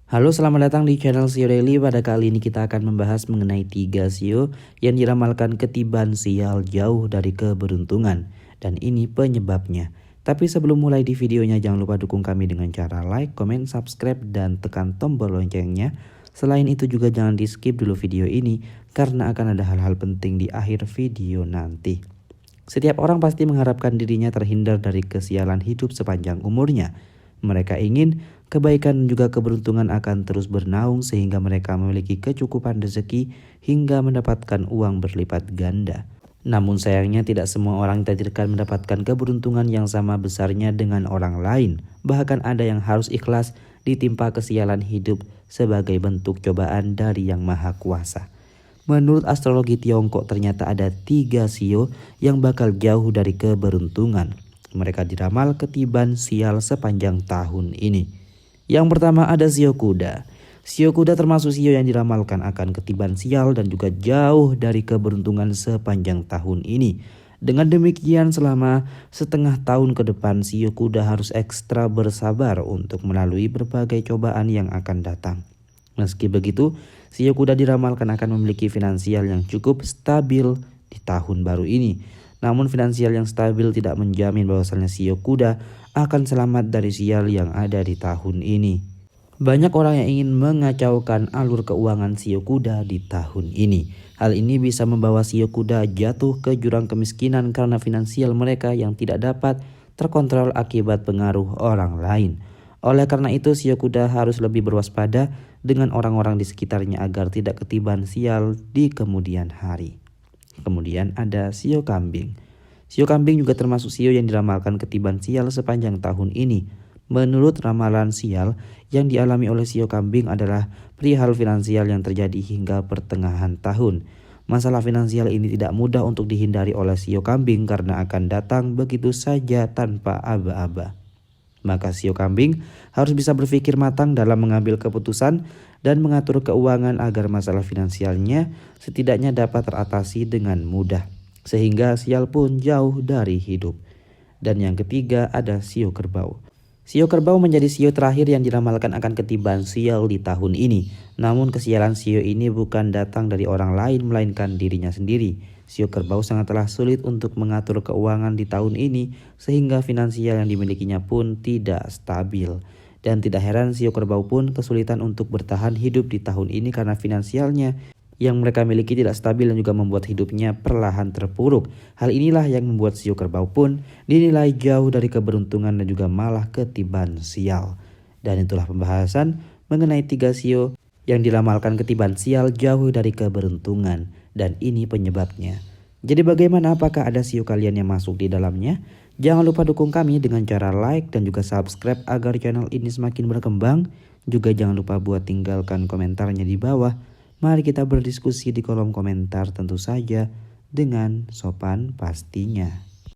Halo, selamat datang di channel Sio Daily. Pada kali ini kita akan membahas mengenai 3 sio yang diramalkan ketiban sial jauh dari keberuntungan. Dan ini penyebabnya. Tapi sebelum mulai di videonya, jangan lupa dukung kami dengan cara like, comment, subscribe, dan tekan tombol loncengnya. Selain itu juga jangan di skip dulu video ini karena akan ada hal-hal penting di akhir video nanti. Setiap orang pasti mengharapkan dirinya terhindar dari kesialan hidup sepanjang umurnya. Mereka ingin kebaikan dan juga keberuntungan akan terus bernaung sehingga mereka memiliki kecukupan rezeki hingga mendapatkan uang berlipat ganda. Namun sayangnya tidak semua orang ditakdirkan mendapatkan keberuntungan yang sama besarnya dengan orang lain. Bahkan ada yang harus ikhlas ditimpa kesialan hidup sebagai bentuk cobaan dari Yang Maha Kuasa. Menurut astrologi Tiongkok ternyata ada 3 sio yang bakal jauh dari keberuntungan. Mereka diramal ketiban sial sepanjang tahun ini. Yang pertama ada sio kuda. Sio kuda termasuk sio yang diramalkan akan ketiban sial dan juga jauh dari keberuntungan sepanjang tahun ini. Dengan demikian selama setengah tahun ke depan sio kuda harus ekstra bersabar untuk melalui berbagai cobaan yang akan datang. Meski begitu, sio kuda diramalkan akan memiliki finansial yang cukup stabil di tahun baru ini. Namun finansial yang stabil tidak menjamin bahwasannya sio kuda akan selamat dari sial yang ada di tahun ini. Banyak orang yang ingin mengacaukan alur keuangan sio kuda di tahun ini. Hal ini bisa membawa sio kuda jatuh ke jurang kemiskinan karena finansial mereka yang tidak dapat terkontrol akibat pengaruh orang lain. Oleh karena itu sio kuda harus lebih berwaspada dengan orang-orang di sekitarnya agar tidak ketiban sial di kemudian hari. Kemudian ada sio kambing. Sio kambing juga termasuk sio yang diramalkan ketiban sial sepanjang tahun ini. Menurut ramalan sial, yang dialami oleh sio kambing adalah perihal finansial yang terjadi hingga pertengahan tahun. Masalah finansial ini tidak mudah untuk dihindari oleh sio kambing karena akan datang begitu saja tanpa aba-aba. Maka sio kambing harus bisa berpikir matang dalam mengambil keputusan dan mengatur keuangan agar masalah finansialnya setidaknya dapat teratasi dengan mudah. Sehingga sial pun jauh dari hidup. Dan yang ketiga ada sio kerbau. Sio kerbau menjadi sio terakhir yang diramalkan akan ketiban sial di tahun ini. Namun kesialan sio ini bukan datang dari orang lain melainkan dirinya sendiri. Sio kerbau sangatlah sulit untuk mengatur keuangan di tahun ini sehingga finansial yang dimilikinya pun tidak stabil. Dan tidak heran sio kerbau pun kesulitan untuk bertahan hidup di tahun ini karena finansialnya yang mereka miliki tidak stabil dan juga membuat hidupnya perlahan terpuruk. Hal inilah yang membuat sio kerbau pun dinilai jauh dari keberuntungan dan juga malah ketiban sial. Dan itulah pembahasan mengenai 3 sio yang diramalkan ketiban sial jauh dari keberuntungan. Dan ini penyebabnya. Jadi bagaimana, apakah ada sio kalian yang masuk di dalamnya? Jangan lupa dukung kami dengan cara like dan juga subscribe agar channel ini semakin berkembang. Juga jangan lupa buat tinggalkan komentarnya di bawah. Mari kita berdiskusi di kolom komentar tentu saja dengan sopan pastinya.